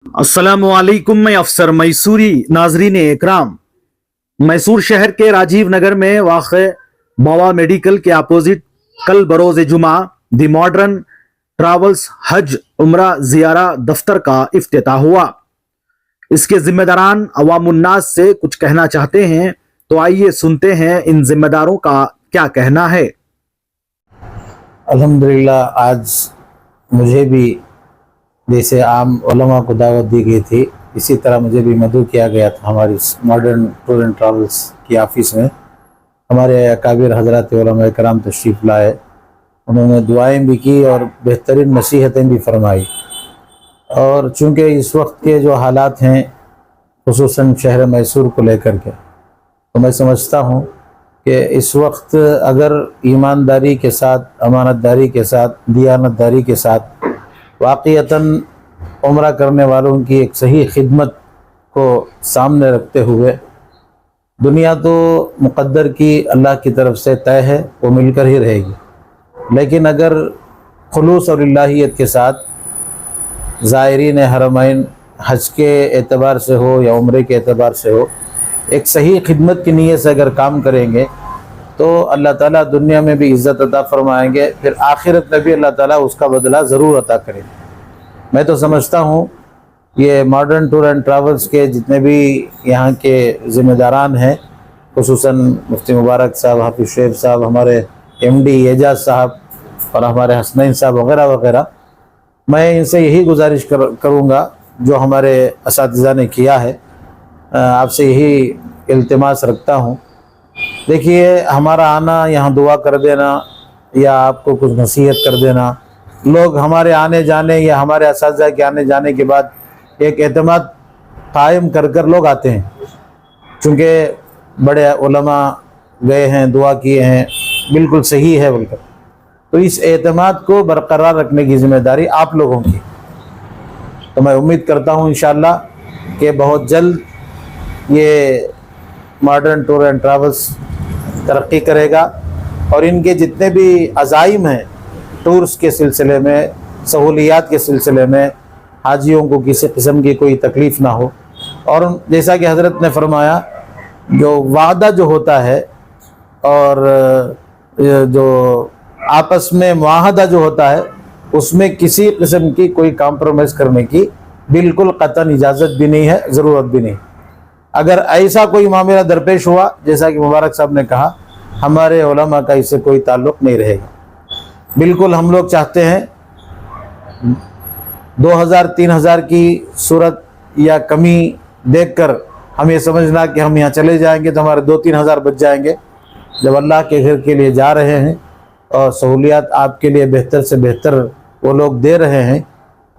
अस्सलामुअलैकुम। मैं अफसर मैसूरी। नाजरीन इकराम, मैसूर शहर के राजीव नगर में वाक़ बाबा मेडिकल के अपोजिट कल बरोज़ जुमा दी मॉडर्न ट्रैवल्स हज उम्रा ज़ियारा दफ्तर का इफ्तिताह हुआ। इसके जिम्मेदारान अवामुन्नास से कुछ कहना चाहते हैं, तो आइए सुनते हैं इन जिम्मेदारों का क्या कहना है। अल्हम्दुलिल्लाह, आज मुझे भी जैसे आम उलमा को दावत दी गई थी, इसी तरह मुझे भी मदऊ किया गया था हमारी मॉडर्न टूर एंड ट्रैवल्स की ऑफ़िस में। हमारे अकाबिर हज़रात उलमा इकराम तशरीफ़ लाए, उन्होंने दुआएं भी की और बेहतरीन नसीहतें भी फरमाई। और चूँकि इस वक्त के जो हालात हैं खुसूसन शहर मैसूर को लेकर के, तो मैं समझता हूँ कि इस वक्त अगर ईमानदारी के साथ, अमानतदारी के साथ, दियानतदारी के साथ वाक़ईतन उम्रा करने वालों की एक सही खिदमत को सामने रखते हुए, दुनिया तो मुक़द्दर की अल्लाह की तरफ से तय है, वो मिलकर ही रहेगी, लेकिन अगर खुलूस और इलाहियत के साथ ज़ायरीन हरमैन हज के एतबार से हो या उम्रे के एतबार से हो, एक सही खिदमत की नीयत से अगर काम करेंगे तो अल्लाह ताला दुनिया में भी इज़्ज़त अता फरमाएंगे, फिर आखिरत में भी अल्लाह ताला उसका बदला ज़रूर अता करेंगे। मैं तो समझता हूँ ये मॉडर्न टूर एंड ट्रैवल्स के जितने भी यहाँ के ज़िम्मेदारान हैं, खुसूसन मुफ्ती मुबारक साहब, हाफिज़ शुएब साहब, हमारे MD एजाज साहब और हमारे हसनैन साहब वगैरह वगैरह, मैं इनसे यही गुजारिश करूँगा जो हमारे असातिज़ा ने किया है, आपसे यही इल्तिमास रखता हूँ। देखिए, हमारा आना, यहाँ दुआ कर देना या आपको कुछ नसीहत कर देना, लोग हमारे आने जाने या हमारे असातिज़ा के आने जाने के बाद एक एतमाद कायम कर कर लोग आते हैं, चूँकि बड़े उलमा गए हैं, दुआ किए हैं, बिल्कुल सही है बोलकर, तो इस एतमाद को बरकरार रखने की ज़िम्मेदारी आप लोगों की। तो मैं उम्मीद करता हूँ इंशाअल्लाह कि बहुत जल्द ये मॉडर्न टूर एंड ट्रैवल्स तरक्की करेगा और इनके जितने भी अज़ाइम हैं टूर्स के सिलसिले में, सहूलियात के सिलसिले में, हाजियों को किसी किस्म की कोई तकलीफ़ ना हो। और जैसा कि हज़रत ने फरमाया, जो वादा जो होता है और जो आपस में मुआहदा जो होता है, उसमें किसी किस्म की कोई कॉम्प्रोमाइज़ करने की बिल्कुल कतई इजाज़त भी नहीं है, ज़रूरत भी नहीं। अगर ऐसा कोई मामला दरपेश हुआ, जैसा कि मुबारक साहब ने कहा, हमारे उलमा का इससे कोई ताल्लुक़ नहीं रहेगा। बिल्कुल हम लोग चाहते हैं 2000-3000 की सूरत या कमी देखकर हम ये समझना कि हम यहाँ चले जाएंगे तो हमारे 2-3 हज़ार बच जाएंगे। जब अल्लाह के घर के लिए जा रहे हैं और सहूलियात आपके लिए बेहतर से बेहतर वो लोग दे रहे हैं,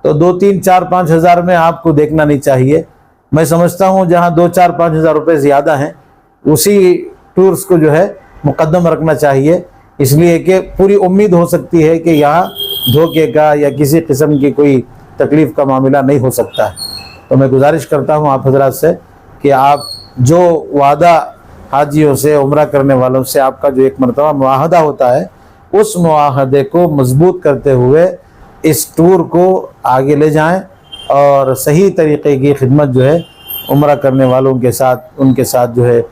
तो 2-3-4-5 हज़ार में आपको देखना नहीं चाहिए। मैं समझता हूँ जहाँ 2-4-5 हज़ार रुपये ज़्यादा हैं, उसी टूर्स को जो है मुकद्दम रखना चाहिए, इसलिए कि पूरी उम्मीद हो सकती है कि यहाँ धोखे का या किसी किस्म की कोई तकलीफ़ का मामला नहीं हो सकता है। तो मैं गुजारिश करता हूँ आप हज़रात से कि आप जो वादा हाजियों से, उम्रा करने वालों से आपका जो एक मरतबा मुआहदा होता है, उस मुआहदे को मजबूत करते हुए इस टूर को आगे ले जाएं और सही तरीक़े की खिदमत जो है उम्रा करने वालों के साथ, उनके साथ जो है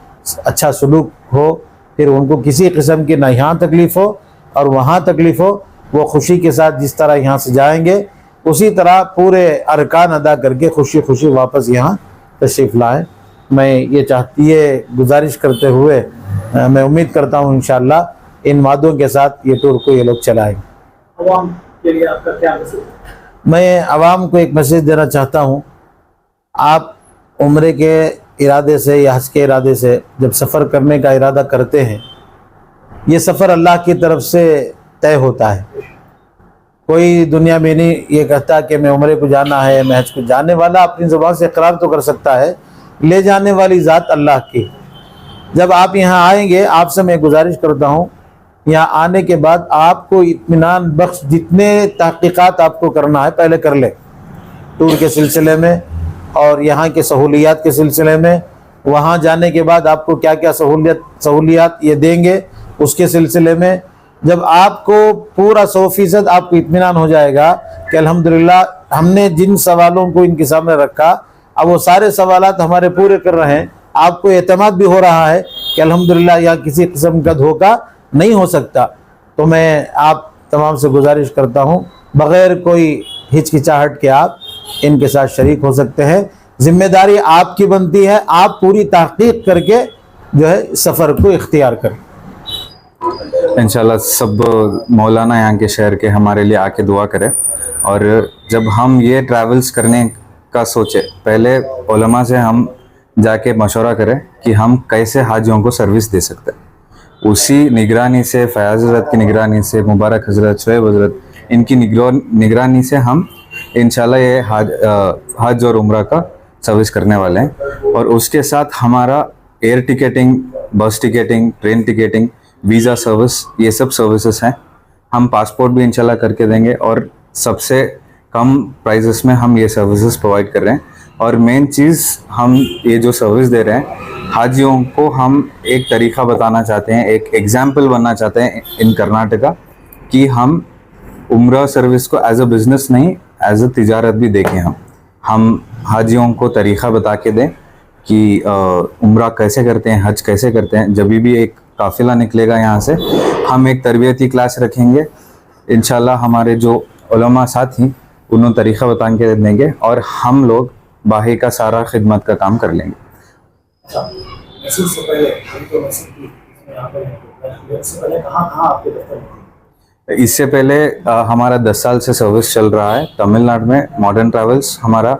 अच्छा सलूक हो, फिर उनको किसी किस्म की ना यहाँ तकलीफ़ हो और वहाँ तकलीफ़ हो, वो खुशी के साथ जिस तरह यहाँ से जाएंगे उसी तरह पूरे अरकान अदा करके खुशी खुशी वापस यहाँ तशरीफ़ लाएँ। मैं ये गुजारिश करते हुए मैं उम्मीद करता हूँ इंशाअल्लाह इन वादों के साथ ये टूर को ये लोग चलाएँगे। अवाम के लिए आपका क्या मैसेज? मैं आवाम को एक मैसेज देना चाहता हूँ, आप उम्रे के इरादे से या हज के इरादे से जब सफ़र करने का इरादा करते हैं, ये सफ़र अल्लाह की तरफ से तय होता है। कोई दुनिया में नहीं ये कहता कि मैं उम्रे को जाना है, मैं हज को जाने वाला अपनी ज़ुबान से इकरार तो कर सकता है, ले जाने वाली ज़ात अल्लाह की। जब आप यहाँ आएंगे, आपसे मैं गुजारिश करता हूँ, यहाँ आने के बाद आपको इत्मीनान बख्श जितने तहक़ीक़ात आपको करना है पहले कर ले, टूर के सिलसिले में और यहाँ के सहूलियात के सिलसिले में। वहाँ जाने के बाद आपको क्या क्या सहूलियात ये देंगे, उसके सिलसिले में जब आपको पूरा 100% आपको इत्मीनान हो जाएगा कि अल्हम्दुलिल्लाह ہم نے جن سوالوں کو ان کے سامنے رکھا اب وہ سارے سوالات ہمارے پورے کر رہے ہیں. آپ کو اعتماد بھی ہو رہا ہے کہ الحمدللہ یہاں کسی قسم کا دھوکہ نہیں ہو سکتا. تو میں آپ تمام سے گزارش کرتا ہوں بغیر کوئی ہچکچاہٹ کے آپ ان کے ساتھ شریک ہو سکتے ہیں. ذمہ داری آپ کی بنتی ہے, آپ پوری تحقیق کر کے جو ہے سفر کو اختیار کریں. انشاءاللہ سب مولانا یہاں کے شہر کے ہمارے لیے آ کے دعا کرے. اور جب ہم یہ ٹریولز کرنے کا سوچے پہلے علماء سے ہم جا کے مشورہ کریں کہ ہم کیسے حاجیوں کو سروس دے سکتے ہیں. اسی نگرانی سے فیاض حضرت کی نگرانی سے, مبارک حضرت, شعیب حضرت, ان کی نگرانی سے ہم انشاءاللہ یہ حج اور عمرہ کا سروس کرنے والے ہیں. اور اس کے ساتھ ہمارا ایئر ٹکٹنگ, بس ticketing, train ticketing, visa service, یہ سب سروسز ہیں. ہم پاسپورٹ بھی انشاءاللہ کر کے دیں گے اور سب سے کم پرائزز میں ہم یہ سروسز پرووائڈ کر رہے ہیں. اور مین چیز ہم یہ جو سروس دے رہے ہیں حاجیوں کو ہم ایک طریقہ بتانا چاہتے ہیں, ایک ایگزامپل بننا چاہتے ہیں ان کرناٹکا کہ ہم عمرہ سروس کو ایز اے بزنس نہیں ایز اے تجارت بھی دیکھیں. ہم حاجیوں کو طریقہ بتا کے دیں کہ عمرہ کیسے کرتے ہیں, حج کیسے کرتے ہیں. جب بھی ایک قافلہ نکلے گا یہاں سے ہم ایک تربیتی کلاس رکھیں گے انشاءاللہ. ہمارے جو علماء ساتھی انہوں طریقہ بتا کے دیں گے اور ہم لوگ باہی کا سارا خدمت کا کام کر لیں گے. میسور سے پہلے تو میسور کی یہاں پر اس سے پہلے کہاں آپ کے دفتر میں؟ اس سے پہلے ہمارا 10 سال سے سروس چل رہا ہے تمل ناڈو میں. ماڈرن ٹریولز ہمارا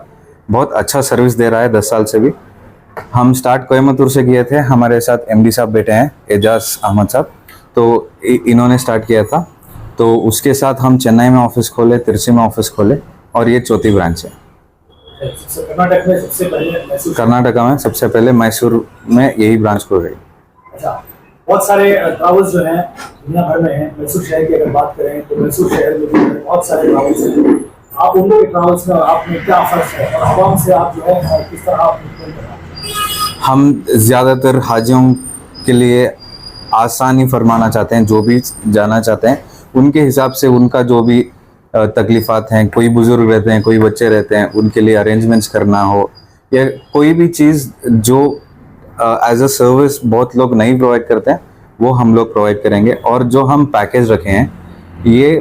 بہت اچھا سروس دے رہا ہے 10 سال سے بھی. ہم سٹارٹ کوئمبتور سے کیے تھے, ہمارے ساتھ ایم ڈی صاحب بیٹے ہیں اعجاز احمد صاحب, تو انہوں نے سٹارٹ کیا تھا. تو اس کے ساتھ ہم چنئی میں آفس کھولے, ترسی میں آفس کھولے اور یہ چوتھی برانچ ہے. کرناٹکا میں سب سے پہلے میسور میں یہی برانچ کھول رہی. اچھا, بہت سارے ٹراولز جو ہیں دنیا بھر میں ہیں. میسور شہر کی اگر بات کریں تو میسور شہر میں بھی بہت سارے ٹراولز ہیں. آپ ان کے ٹراولز میں آپ میں کیا فرق ہے اور عوام سے آپ جو ہے کس طرح آپ ہم زیادہ تر حاجیوں کے لیے آسانی فرمانا چاہتے ہیں. جو بھی جانا چاہتے ہیں ان کے حساب سے ان کا جو بھی تکلیفات ہیں, کوئی بزرگ رہتے ہیں, کوئی بچے رہتے ہیں, ان کے لیے ارینجمنٹس کرنا ہو یا کوئی بھی چیز جو ایز اے سروس بہت لوگ نہیں پرووائڈ کرتے ہیں وہ ہم لوگ پرووائڈ کریں گے. اور جو ہم پیکیج رکھے ہیں یہ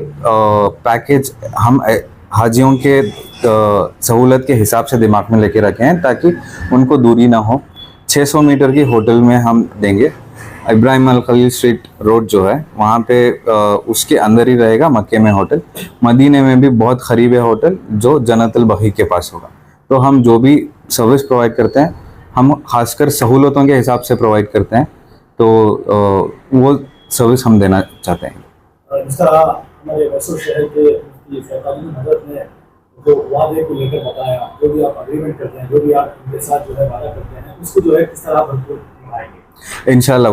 پیکیج ہم حاجیوں کے سہولت کے حساب سے دماغ میں لے کے رکھے ہیں تاکہ ان کو دوری نہ ہو. 600 میٹر کی ہوٹل میں ہم دیں گے. ابراہیم الخلیل اسٹریٹ روڈ جو ہے وہاں پہ اس کے اندر ہی رہے گا مکے میں ہوٹل. مدینے میں بھی بہت قریب ہے ہوٹل جو جنت البقیع کے پاس ہوگا. تو ہم جو بھی سروس پرووائڈ کرتے ہیں ہم خاص کر سہولتوں کے حساب سے پرووائڈ کرتے ہیں, تو وہ سروس ہم دینا چاہتے ہیں. جس طرح ہمارے میسور شہر کے حضرت نے جو وعدے کو لے کر بتایا, جو بھی آپ اگریمنٹ کرتے ہیں, جو بھی آپ ان کے ساتھ جو ہے وعدہ کرتے ہیں اس کو جو ہے کس طرح بھرپور نبھائیں گے؟ انشاءاللہ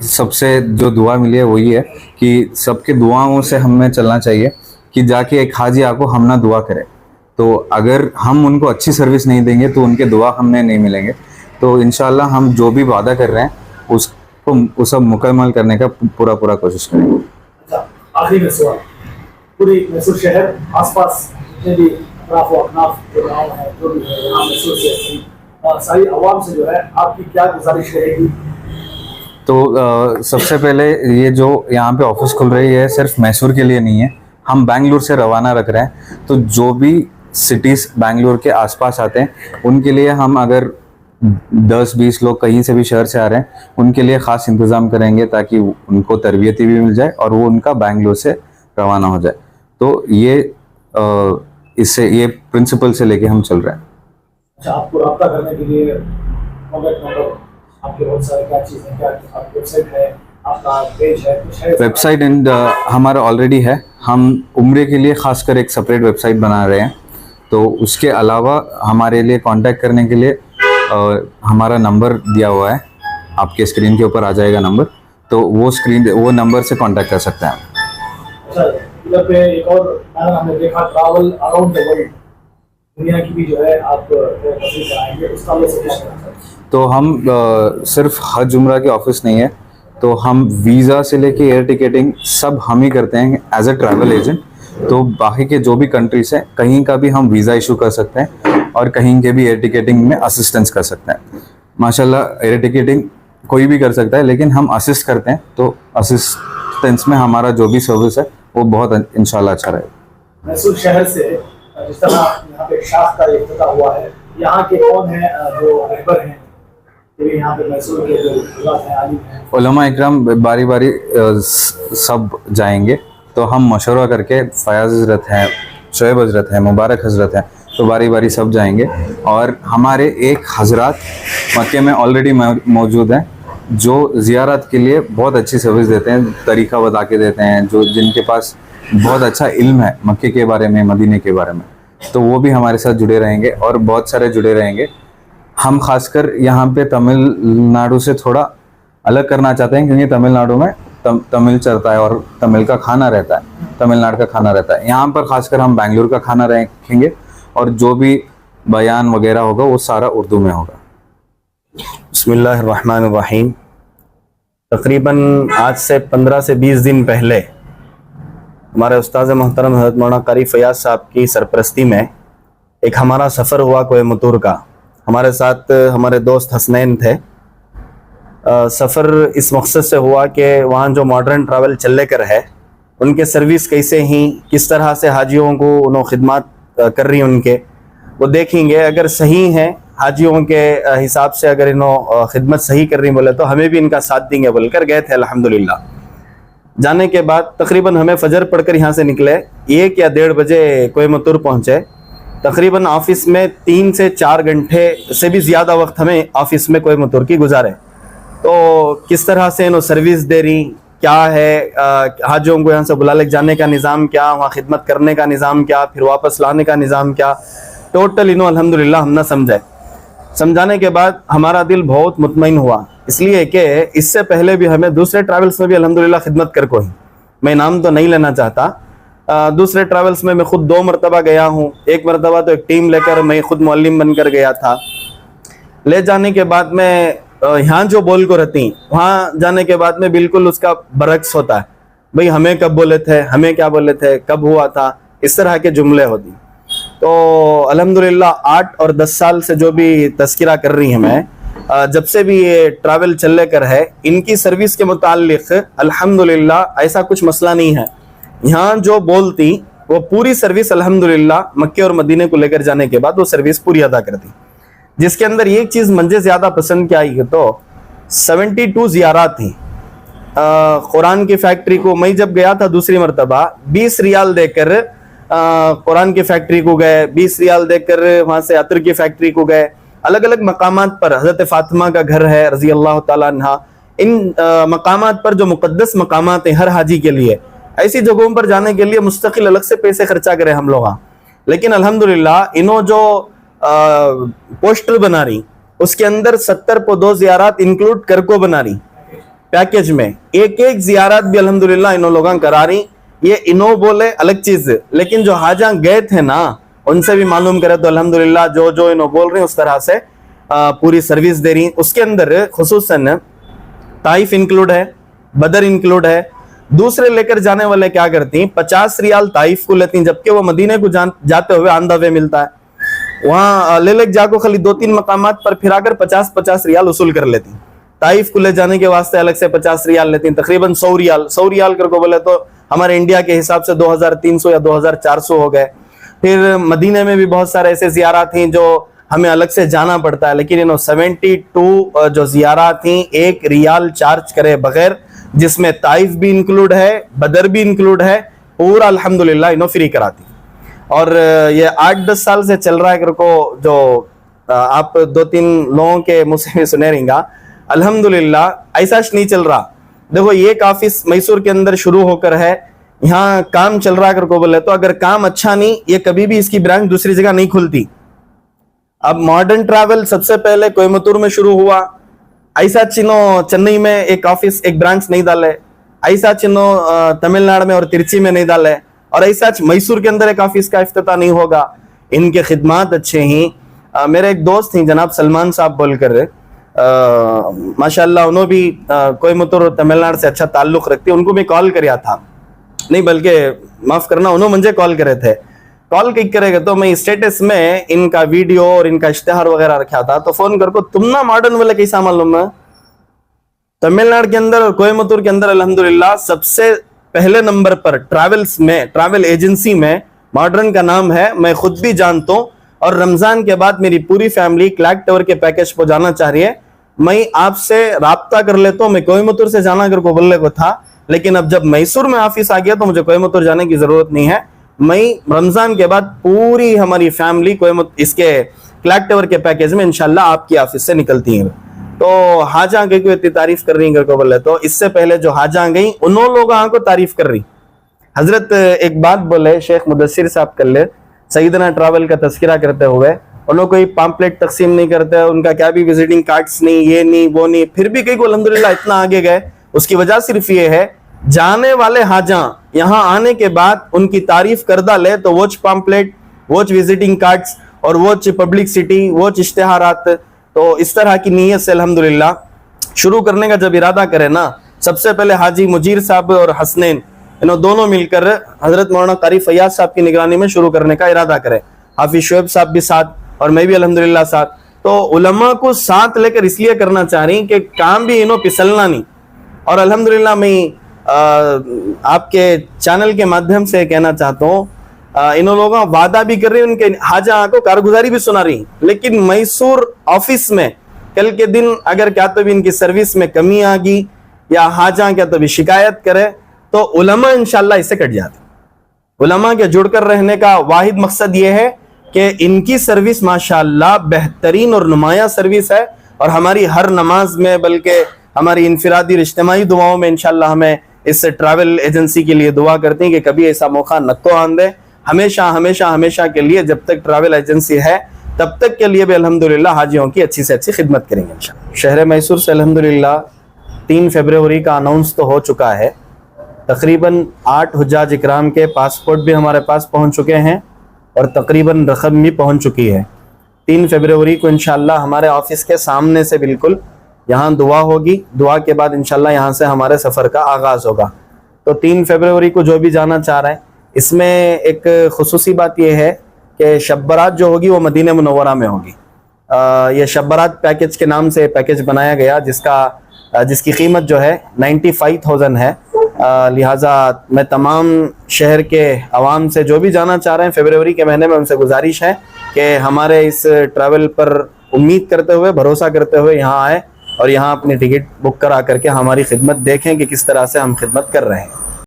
سب سے جو دعا ملی ہے وہی ہے کہ سب کے دعاؤں سے ہمیں چلنا چاہیے کہ جا کے ایک حاجی آپ کو ہم نہ دعا کرے. تو اگر ہم ان کو اچھی سروس نہیں دیں گے تو ان کے دعا ہمیں نہیں ملیں گے. تو انشاءاللہ ہم جو بھی وعدہ کر رہے ہیں اس کو سب مکمل کرنے کا پورا کوشش کریں گے. اچھا, آخری میں سوال, پوری میسور شہر آس پاس جتنے بھی اطراف و اکناف جو گاؤں ہیں جو بھی ہے یہاں میسور سے ساری عوام سے جو ہے آپ کی کیا گزارش رہے گی؟ تو سب سے پہلے یہ جو یہاں پہ آفس کھل رہی ہے صرف میسور کے لیے نہیں ہے, ہم بنگلور سے روانہ رکھ رہے ہیں. تو جو بھی سٹیز بنگلور کے آس پاس آتے ہیں ان کے لیے ہم اگر 10-20 لوگ کہیں سے بھی شہر سے آ رہے ہیں ان کے لیے خاص انتظام کریں گے تاکہ ان کو تربیتی بھی مل جائے اور وہ ان کا بنگلور سے روانہ ہو جائے. تو یہ اس سے یہ پرنسپل سے لے کے ہم چل رہے ہیں. اچھا, آپ کو رابطہ کرنے کے لیے کانٹیکٹ نمبر آپ کے بہت سارے کیا چیزیں, کیا آپ کی ویب سائٹ ہے, آپ کا پیج ہے, کچھ ہے؟ ویب سائٹ ہمارا آلریڈی ہے. ہم عمرے کے لیے خاص کر ایک سپریٹ ویب سائٹ بنا رہے ہیں. تو اس کے علاوہ ہمارے لیے کانٹیکٹ کرنے کے لیے ہمارا نمبر دیا ہوا ہے, آپ کے اسکرین کے اوپر آ جائے گا نمبر, تو وہ نمبر سے کانٹیکٹ کر سکتے ہیں. اچھا, ادھر پہ ایک اور ہم نے دیکھا ٹراول اراؤنڈ دا ورلڈ, دنیا کی بھی جو ہے آپ تفریح کرائیں گے, اس کا میں سجیش کرنا چاہتا ہوں. تو ہم صرف حج عمرہ کے آفس نہیں ہے, تو ہم ویزا سے لے کے ایئر ٹکٹنگ سب ہم ہی کرتے ہیں ایز اے ٹریول ایجنٹ. तो बाकी के जो भी कंट्रीज हैं कहीं का भी हम वीज़ा इशू कर सकते हैं और कहीं के भी एयर टिकटिंग में असिस्टेंस कर सकते हैं। माशाल्लाह एयर टिकटिंग कोई भी कर सकता है, लेकिन हम असिस्ट करते हैं, तो असिस्टेंस में हमारा जो भी सर्विस है वो बहुत इंशाल्लाह अच्छा रहेगा। मैसूर शहर से जिस तरह यहाँ पे शाख का इफ्तिताह हुआ है, यहाँ के कौन हैं जो रहबर हैं यहाँ पे मैसूर के जो हुज़ात हैं, आलिम हैं? उलमा इकराम बारी बारी सब जाएंगे, तो हम मशवरा करके फ़याज़ हज़रत हैं, शुएब हज़रत हैं, मुबारक हज़रत हैं, तो बारी बारी सब जाएंगे। और हमारे एक हज़रात मक्के में ऑलरेडी मौजूद हैं जो ज़ियारत के लिए बहुत अच्छी सर्विस देते हैं, तरीक़ा बता के देते हैं, जो जिनके पास बहुत अच्छा इल्म है मक्के के बारे में, मदीने के बारे में, तो वो भी हमारे साथ जुड़े रहेंगे और बहुत सारे जुड़े रहेंगे। हम खासकर यहाँ पे तमिलनाडु से थोड़ा अलग करना चाहते हैं, क्योंकि तमिलनाडु में तमिल चलता है और तमिल का खाना रहता है, तमिलनाडु का खाना रहता है। यहाँ पर खासकर हम बेंगलुरु का खाना रखेंगे और जो भी बयान वगैरह होगा वो सारा उर्दू में होगा। बिस्मिल्लाहिर्रहमानिर्रहीम। तकरीबन आज से 15 से 20 दिन पहले हमारे उस्ताद मोहतरम हज़रत मौलाना कारी फयाज साहब की सरपरस्ती में एक हमारा सफ़र हुआ कोयम्बटूर का। हमारे साथ हमारे दोस्त हसनैन थे। सफ़र इस मकसद से हुआ कि वहाँ जो मॉडर्न ट्रैवल चल लेकर है उनके सर्विस कैसे ही किस तरह से हाजियों को उन्होंने खिदमत कर रही उनके वो देखेंगे। अगर सही हैं हाजियों के हिसाब से, अगर इन्हों खिदमत सही कर रही बोले तो हमें भी इनका साथ देंगे बोलकर गए थे। अल्हम्दुलिल्लाह जाने के बाद तकरीबन हमें फजर पढ़कर यहाँ से निकले, 1 या 1:30 बजे कोयम्बटूर पहुँचे। तकरीबन ऑफिस में 3 से 4 घंटे से भी ज़्यादा वक्त हमें ऑफिस में कोयम्बटूर की गुजारे। तो किस तरह से इन्हों सर्विस दे रही, क्या है हाजियों को यहाँ से बुला ले जाने का निज़ाम क्या, वहाँ खिदमत करने का निज़ाम क्या, फिर वापस लाने का निज़ाम क्या, टोटल इन्हों अल्हम्दुलिल्लाह हम ना समझे। समझाने के बाद हमारा दिल बहुत मुतमईन हुआ, इसलिए कि इससे पहले भी हमें दूसरे ट्रैवल्स में भी अल्हम्दुलिल्लाह खिदमत कर कोई, मैं नाम तो नहीं लेना चाहता, दूसरे ट्रैवल्स में मैं खुद 2 मरतबा गया हूँ। एक मरतबा तो एक टीम लेकर मैं खुद मुअल्लिम बनकर गया था। ले जाने के बाद में यहाँ जो बोल को रहती, वहाँ जाने के बाद में बिल्कुल उसका बरक्स होता है, भाई हमें कब बोले थे, हमें क्या बोले थे, कब हुआ था, इस तरह के जुमले होती। तो अल्हम्दुलिल्लाह 8 और 10 साल से जो भी तस्किरा कर रही हैं मैं, जब से भी ये ट्रैवल चल लेकर है, इनकी सर्विस के मुताल्लिक अल्हम्दुलिल्लाह ऐसा कुछ मसला नहीं है। यहाँ जो बोलती वो पूरी सर्विस अल्हम्दुलिल्लाह मक्के और मदीने को लेकर जाने के बाद वो सर्विस पूरी अदा करती। जिसके अंदर एक चीज़ मुझे ज़्यादा पसंद क्या आई तो 72 ज़ियारत थी। कुरान की फैक्ट्री को मैं जब गया था दूसरी मरतबा 20 रियाल देकर कुरान की फैक्ट्री को गए, 20 रियाल देकर वहाँ से अतर की फैक्ट्री को गए। अलग अलग मकामात पर हज़रत फातिमा का घर है रज़ी अल्लाह ताला अन्हा, इन मकामात पर जो मुक़द्दस मकामात हैं हर हाजी के लिए, ऐसी जगहों पर जाने के लिए मुस्तकिल अलग से पैसे खर्चा करें हम लोग। लेकिन अल्हम्दुलिल्लाह इन्हों जो पोस्टर बना रही उसके अंदर 70 पे 2 ज़ियारत इंक्लूड कर को बना रही पैकेज में, एक एक ज़ियारत भी अल्हम्दुलिल्लाह इन्हों लोगों करा रही। ये इन्हों बोले अलग चीज, लेकिन जो हाजा गए थे ना उनसे भी मालूम करे तो अल्हम्दुलिल्लाह जो जो इन्हों बोल रहे हैं उस तरह से पूरी सर्विस दे रही। उसके अंदर खुसूसन ताइफ इंक्लूड है, बदर इंक्लूड है। दूसरे लेकर जाने वाले क्या करती हैं, 50 रियाल ताइफ को लेती हैं, जबकि वो मदीने को जाते हुए ऑन द वे मिलता है। वहाँ ले लेक जाको खाली 2-3 मकामात पर फिर आकर 50-50 रियाल वसूल कर लेती। ताइफ को ले जाने के वास्ते अलग से 50 रियाल लेती, तकरीबन 100 रियाल करके बोले तो हमारे इंडिया के हिसाब से 2300 या 2400 हो गए। फिर मदीने में भी बहुत सारे ऐसे ज़ियारत थी जो हमें अलग से जाना पड़ता है, लेकिन इन्होंने 72 जो ज़ियारत थी 1 रियाल चार्ज करे बगैर, जिसमें ताइफ भी इंक्लूड है, बदर भी इंक्लूड है, पूरा अल्हम्दुलिल्लाह इन्हों फ्री कराती। और ये 8-10 साल से चल रहा है करको, जो आप 2-3 लोगों के मुँह से भी सुने रहेंगे, अल्हम्दुलिल्लाह ऐसा नहीं चल रहा। देखो एक ऑफिस मैसूर के अंदर शुरू होकर है, यहाँ काम चल रहा करको बोले तो अगर काम अच्छा नहीं, ये कभी भी इसकी ब्रांच दूसरी जगह नहीं खुलती। अब मॉडर्न ट्रैवल सबसे पहले कोयम्बटूर में शुरू हुआ, ऐसा चिन्हो चेन्नई में एक ऑफिस एक ब्रांच नहीं डाले, ऐसा चिन्हो तमिलनाडु में और तिरची में नहीं डाले, और ऐसा मैसूर के अंदर एक ऑफिस का इफ्तिताह नहीं होगा। इनके खिदमात अच्छे ही। मेरे एक दोस्त हैं जनाब सलमान साहब बोलकर, माशाल्लाह उन्होंने भी कोयम्बटूर और तमिलनाडु से अच्छा ताल्लुक रखते, उनको भी कॉल किया था। नहीं बल्कि माफ करना उन्होंने मुझे कॉल करे थे, कॉल किक करेगा तो मैं स्टेटस में इनका वीडियो और इनका इश्तेहार वगैरह रखा था, तो फोन कर को तुम ना मॉडर्न वाले कैसा मालूम है। तमिलनाडु के अंदर और कोयम्बतूर के अंदर अल्हम्दुलिल्लाह सबसे पहले नंबर पर ट्रैवल्स में, ट्रैवल एजेंसी में मॉडर्न का नाम है, मैं खुद भी जानता हूँ। और रमजान के बाद मेरी पूरी फैमिली क्लॉक टावर के पैकेज पर जाना चाह रही है। मैं आपसे राब्ता कर लेता हूँ, मैं कोयम्बतूर से जाना कर को बोलने को था, लेकिन अब जब मैसूर में ऑफिस आ गया तो मुझे कोयम्बतूर जाने की जरूरत नहीं है। मैं रमजान के बाद पूरी हमारी फैमिली कोयम्बतूर इसके क्लॉक टावर के पैकेज में इंशाल्लाह आपकी ऑफिस से निकलती है। तो हाजा गई को इतनी तारीफ कर रही को बोले, तो इससे पहले जो हाजा गई उन्होंने लोग को तारीफ कर रही। हजरत एक बात बोले शेख मुदस्सिर साहब कर ले, सईदना ट्रैवल का तस्करा करते हुए, उन्होंने कोई पैम्पलेट तकसीम नहीं करते, उनका क्या भी विजिटिंग कार्ड्स नहीं, ये नहीं वो नहीं, फिर भी कई को अल्हम्दुलिल्लाह इतना आगे गए। उसकी वजह सिर्फ ये है, जाने वाले हाजा यहाँ आने के बाद उनकी तारीफ करदा ले तो वोच पैम्पलेट, वोच विजिटिंग कार्ड्स और वोच पब्लिसिटी, वोच इश्तेहारात, तो इस तरह की नीयत से अल्हम्दुलिल्लाह शुरू करने का जब इरादा करे ना, सबसे पहले हाजी मुजीर साहब और हसनैन इन्होंने दोनों मिलकर हजरत मौलाना कारी फैयाज साहब की निगरानी में शुरू करने का इरादा करे, हाफिज शुएब साहब भी साथ और मैं भी अल्हम्दुलिल्लाह साथ। तो उलमा को साथ लेकर इसलिए करना चाह रही कि काम भी इन्हों फिसलना नहीं। और अल्हम्दुलिल्लाह मैं आपके चैनल के माध्यम से कहना चाहता हूँ, इन लोगों वादा भी कर रही, उनके हाजा को कारगुजारी भी सुना रही, लेकिन मैसूर ऑफिस में कल के दिन अगर क्या तो भी इनकी सर्विस में कमी आ गई या हाजा क्या तो भी शिकायत करे तो उलमा इंशाल्लाह इससे कट जाते। उलमा के जुड़कर रहने का वाहिद मकसद ये है कि इनकी सर्विस माशाल्लाह बेहतरीन और नुमाया सर्विस है, और हमारी हर नमाज में बल्कि हमारी इनफिरादी और इज्तिमाई दुआओं में इंशाल्लाह हमें इस ट्रैवल एजेंसी के लिए दुआ करते हैं कि कभी ऐसा मौका न को आन दे। हमेशा हमेशा हमेशा के लिए जब तक ट्रैवल एजेंसी है तब तक के लिए भी अल्हम्दुलिल्लाह हाजियों की अच्छी से अच्छी खिदमत करेंगे इंशाल्लाह। शहर मैसूर से अल्हम्दुलिल्लाह 3 फरवरी का अनाउंस तो हो चुका है, तकरीबन 8 हुज्जाज इकराम के पासपोर्ट भी हमारे पास पहुंच चुके हैं और तकरीबन रकम भी पहुंच चुकी है। 3 फरवरी को इंशाल्लाह हमारे ऑफिस के सामने से बिल्कुल यहाँ दुआ होगी, दुआ के बाद इंशाल्लाह यहाँ से हमारे सफ़र का आगाज़ होगा। तो 3 फरवरी को जो भी जाना चाह रहे हैं, इसमें एक खुसूसी बात यह है कि शब बारात जो होगी वो मदीना मुनव्वरा में होगी। ये शब बारात पैकेज के नाम से पैकेज बनाया गया जिसकी कीमत जो है 95,000 है। लिहाजा मैं तमाम शहर के अवाम से जो भी जाना चाह रहे हैं फरवरी के महीने में, उनसे गुजारिश है कि हमारे इस ट्रैवल पर उम्मीद करते हुए, भरोसा करते हुए यहाँ आए और यहाँ अपनी टिकट बुक करा करके हमारी खिदमत देखें कि किस तरह से हम खिदमत कर रहे हैं।